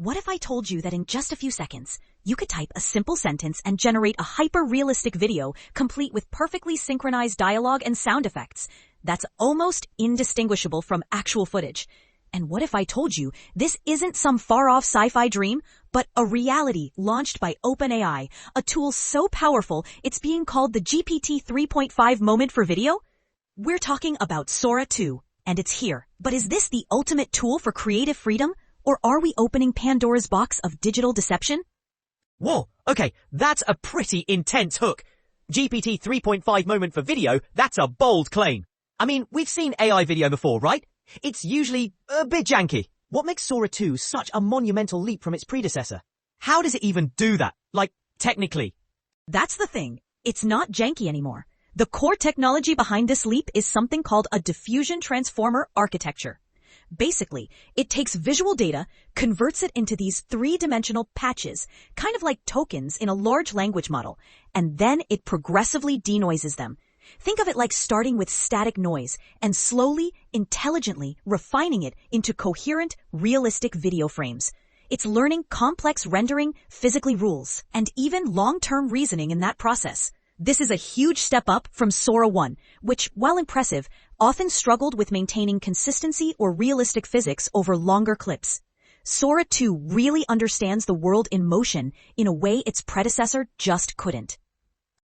What if I told you that in just a few seconds, you could type a simple sentence and generate a hyper-realistic video complete with perfectly synchronized dialogue and sound effects that's almost indistinguishable from actual footage? And what if I told you this isn't some far-off sci-fi dream, but a reality launched by OpenAI, a tool so powerful it's being called the GPT 3.5 moment for video? We're talking about Sora 2, and it's here. But is this the ultimate tool for creative freedom? Or are we opening Pandora's box of digital deception? Whoa, okay, that's a pretty intense hook. GPT 3.5 moment for video, that's a bold claim. I mean, we've seen AI video before, right? It's usually a bit janky. What makes Sora 2 such a monumental leap from its predecessor? How does it even do that? Like, technically? That's the thing. It's not janky anymore. The core technology behind this leap is something called a diffusion transformer architecture. Basically, it takes visual data, converts it into these three-dimensional patches, kind of like tokens in a large language model, and then it progressively denoises them. Think of it like starting with static noise and slowly, intelligently refining it into coherent, realistic video frames. It's learning complex rendering, physically rules, and even long-term reasoning in that process. This is a huge step up from Sora 1, which, while impressive, often struggled with maintaining consistency or realistic physics over longer clips. Sora 2 really understands the world in motion in a way its predecessor just couldn't.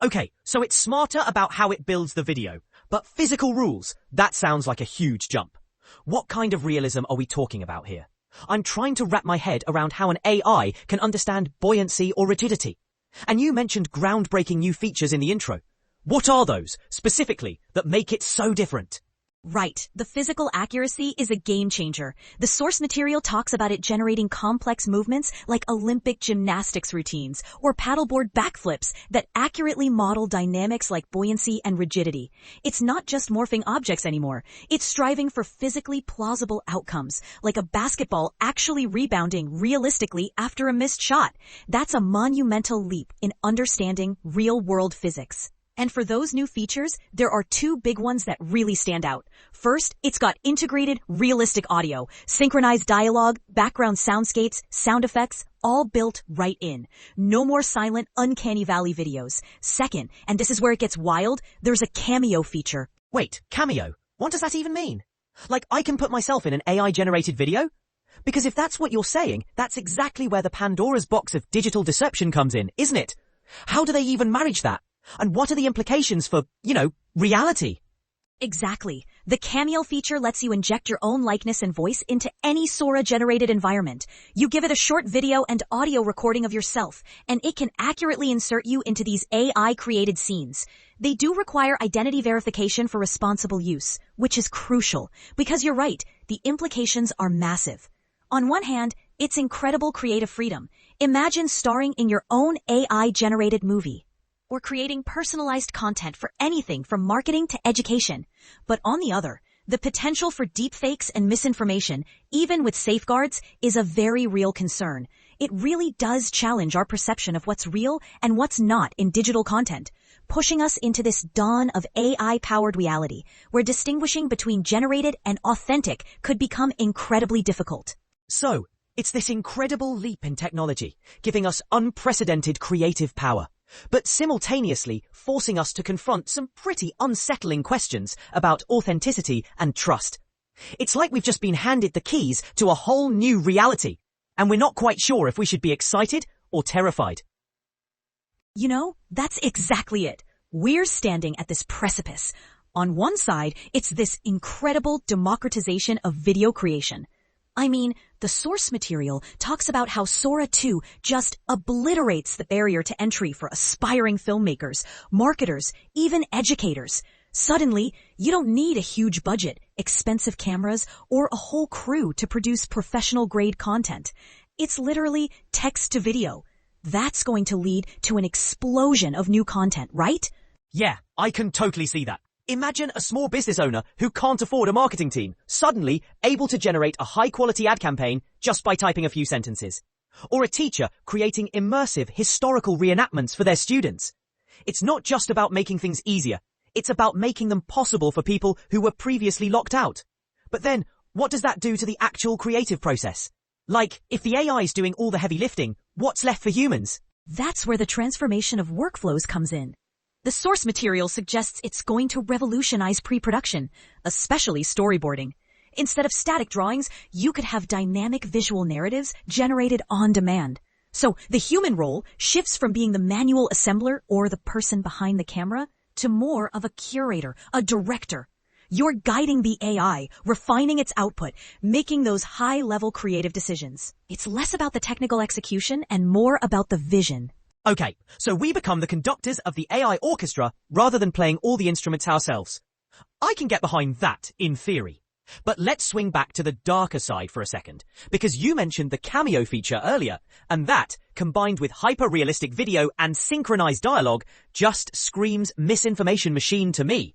Okay, so it's smarter about how it builds the video, but physical rules, that sounds like a huge jump. What kind of realism are we talking about here? I'm trying to wrap my head around how an AI can understand buoyancy or rigidity. And you mentioned groundbreaking new features in the intro. What are those, specifically, that make it so different? Right. The physical accuracy is a game changer. The source material talks about it generating complex movements like Olympic gymnastics routines or paddleboard backflips that accurately model dynamics like buoyancy and rigidity. It's not just morphing objects anymore. It's striving for physically plausible outcomes, like a basketball actually rebounding realistically after a missed shot. That's a monumental leap in understanding real-world physics. And for those new features, there are two big ones that really stand out. First, it's got integrated, realistic audio, synchronized dialogue, background soundscapes, sound effects, all built right in. No more silent, uncanny valley videos. Second, and this is where it gets wild, there's a Cameo feature. Wait, Cameo? What does that even mean? Like, I can put myself in an AI-generated video? Because if that's what you're saying, that's exactly where the Pandora's box of digital deception comes in, isn't it? How do they even manage that? And what are the implications for, reality? Exactly. The Cameo feature lets you inject your own likeness and voice into any Sora-generated environment. You give it a short video and audio recording of yourself, and it can accurately insert you into these AI-created scenes. They do require identity verification for responsible use, which is crucial, because you're right, the implications are massive. On one hand, it's incredible creative freedom. Imagine starring in your own AI-generated movie, or creating personalized content for anything from marketing to education. But on the other, the potential for deepfakes and misinformation, even with safeguards, is a very real concern. It really does challenge our perception of what's real and what's not in digital content, pushing us into this dawn of AI-powered reality, where distinguishing between generated and authentic could become incredibly difficult. So, it's this incredible leap in technology, giving us unprecedented creative power, but simultaneously forcing us to confront some pretty unsettling questions about authenticity and trust. It's like we've just been handed the keys to a whole new reality, and we're not quite sure if we should be excited or terrified. That's exactly it. We're standing at this precipice. On one side, it's this incredible democratization of video creation. I mean, the source material talks about how Sora 2 just obliterates the barrier to entry for aspiring filmmakers, marketers, even educators. Suddenly, you don't need a huge budget, expensive cameras, or a whole crew to produce professional-grade content. It's literally text to video. That's going to lead to an explosion of new content, right? Yeah, I can totally see that. Imagine a small business owner who can't afford a marketing team, suddenly able to generate a high-quality ad campaign just by typing a few sentences. Or a teacher creating immersive historical reenactments for their students. It's not just about making things easier, it's about making them possible for people who were previously locked out. But then, what does that do to the actual creative process? Like, if the AI is doing all the heavy lifting, what's left for humans? That's where the transformation of workflows comes in. The source material suggests it's going to revolutionize pre-production, especially storyboarding. Instead of static drawings, you could have dynamic visual narratives generated on demand. So the human role shifts from being the manual assembler or the person behind the camera to more of a curator, a director. You're guiding the AI, refining its output, making those high-level creative decisions. It's less about the technical execution and more about the vision. Okay, so we become the conductors of the AI orchestra rather than playing all the instruments ourselves. I can get behind that, in theory. But let's swing back to the darker side for a second, because you mentioned the Cameo feature earlier, and that, combined with hyper-realistic video and synchronized dialogue, just screams misinformation machine to me.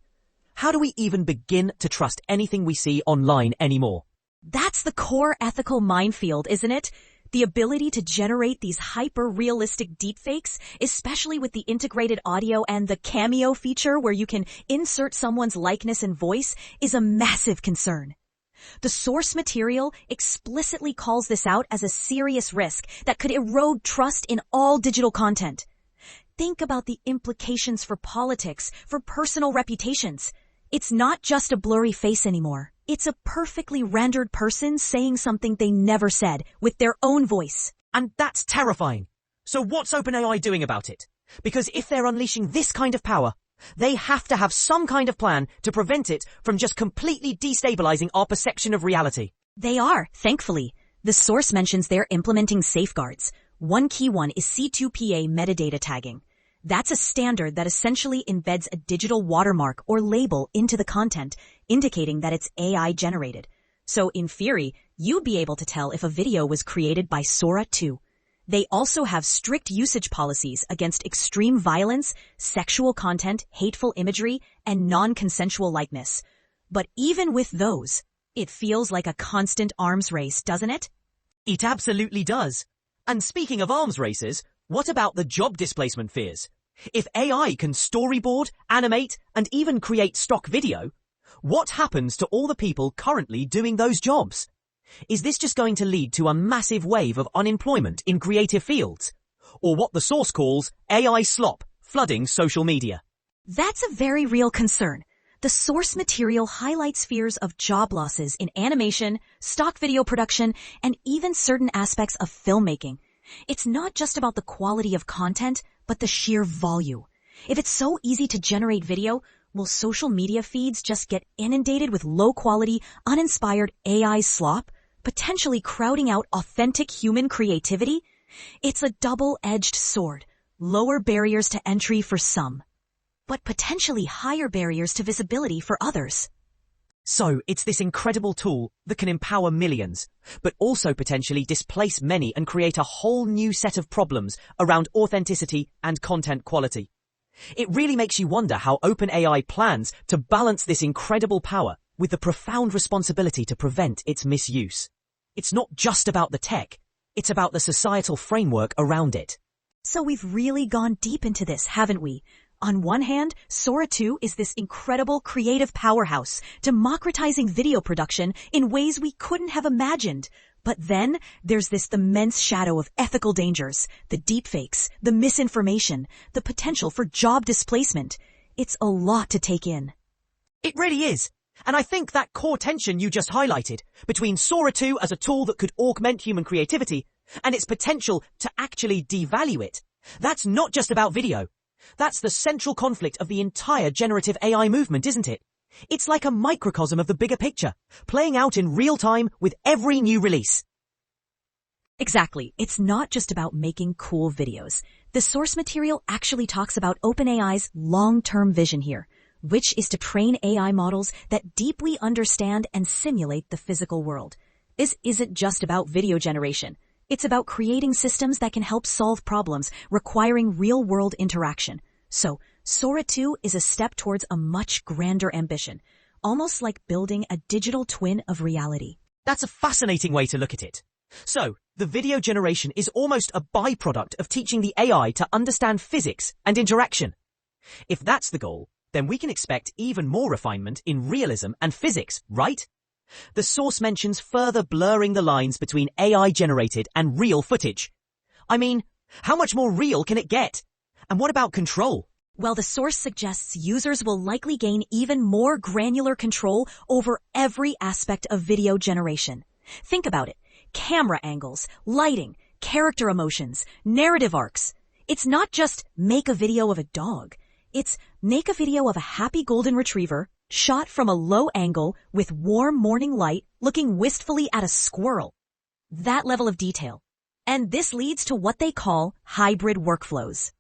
How do we even begin to trust anything we see online anymore? That's the core ethical minefield, isn't it? The ability to generate these hyper-realistic deepfakes, especially with the integrated audio and the Cameo feature where you can insert someone's likeness and voice, is a massive concern. The source material explicitly calls this out as a serious risk that could erode trust in all digital content. Think about the implications for politics, for personal reputations. It's not just a blurry face anymore. It's a perfectly rendered person saying something they never said with their own voice. And that's terrifying. So what's OpenAI doing about it? Because if they're unleashing this kind of power, they have to have some kind of plan to prevent it from just completely destabilizing our perception of reality. They are, thankfully. The source mentions they're implementing safeguards. One key one is C2PA metadata tagging. That's a standard that essentially embeds a digital watermark or label into the content, indicating that it's AI generated. So in theory, you'd be able to tell if a video was created by Sora too. They also have strict usage policies against extreme violence, sexual content, hateful imagery, and non-consensual likeness. But even with those, it feels like a constant arms race, doesn't it? It absolutely does. And speaking of arms races, what about the job displacement fears? If AI can storyboard, animate, and even create stock video, what happens to all the people currently doing those jobs? Is this just going to lead to a massive wave of unemployment in creative fields? Or what the source calls AI slop flooding social media? That's a very real concern. The source material highlights fears of job losses in animation, stock video production, and even certain aspects of filmmaking. It's not just about the quality of content, but the sheer volume. If it's so easy to generate video, will social media feeds just get inundated with low-quality, uninspired AI slop, potentially crowding out authentic human creativity? It's a double-edged sword. Lower barriers to entry for some, but potentially higher barriers to visibility for others. So it's this incredible tool that can empower millions, but also potentially displace many and create a whole new set of problems around authenticity and content quality. It really makes you wonder how OpenAI plans to balance this incredible power with the profound responsibility to prevent its misuse. It's not just about the tech, it's about the societal framework around it. So we've really gone deep into this, haven't we? On one hand, Sora 2 is this incredible creative powerhouse, democratizing video production in ways we couldn't have imagined. But then there's this immense shadow of ethical dangers, the deepfakes, the misinformation, the potential for job displacement. It's a lot to take in. It really is. And I think that core tension you just highlighted between Sora 2 as a tool that could augment human creativity and its potential to actually devalue it, that's not just about video. That's the central conflict of the entire generative AI movement, isn't it? It's like a microcosm of the bigger picture, playing out in real time with every new release. Exactly. It's not just about making cool videos. The source material actually talks about OpenAI's long-term vision here, which is to train AI models that deeply understand and simulate the physical world. This isn't just about video generation. It's about creating systems that can help solve problems requiring real-world interaction. So, Sora 2 is a step towards a much grander ambition, almost like building a digital twin of reality. That's a fascinating way to look at it. So, the video generation is almost a byproduct of teaching the AI to understand physics and interaction. If that's the goal, then we can expect even more refinement in realism and physics, right? The source mentions further blurring the lines between AI-generated and real footage. I mean, how much more real can it get? And what about control? Well, the source suggests users will likely gain even more granular control over every aspect of video generation. Think about it. Camera angles, lighting, character emotions, narrative arcs. It's not just make a video of a dog. It's make a video of a happy golden retriever shot from a low angle with warm morning light looking wistfully at a squirrel. That level of detail. And this leads to what they call hybrid workflows,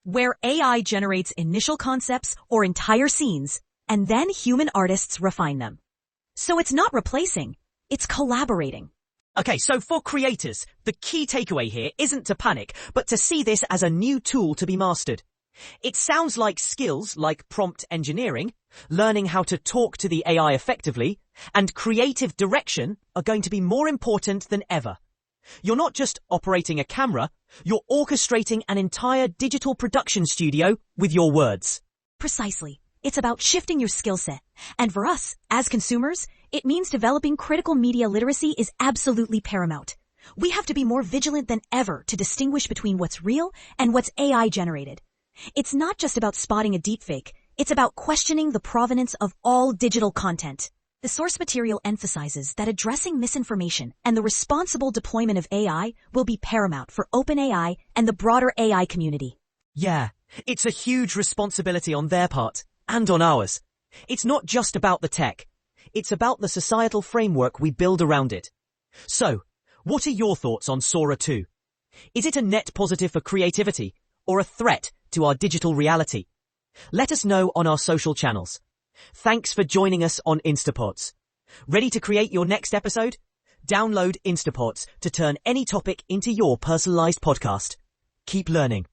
where AI generates initial concepts or entire scenes, and then human artists refine them. So it's not replacing, it's collaborating. Okay, so for creators, the key takeaway here isn't to panic, but to see this as a new tool to be mastered. It sounds like skills like prompt engineering, learning how to talk to the AI effectively, and creative direction are going to be more important than ever. You're not just operating a camera, you're orchestrating an entire digital production studio with your words. Precisely. It's about shifting your skill set. And for us, as consumers, it means developing critical media literacy is absolutely paramount. We have to be more vigilant than ever to distinguish between what's real and what's AI generated. It's not just about spotting a deepfake. It's about questioning the provenance of all digital content. The source material emphasizes that addressing misinformation and the responsible deployment of AI will be paramount for OpenAI and the broader AI community. Yeah, it's a huge responsibility on their part, and on ours. It's not just about the tech. It's about the societal framework we build around it. So, what are your thoughts on Sora 2? Is it a net positive for creativity, or a threat to our digital reality? Let us know on our social channels. Thanks for joining us on Instapods. Ready to create your next episode? Download Instapods to turn any topic into your personalized podcast. Keep learning.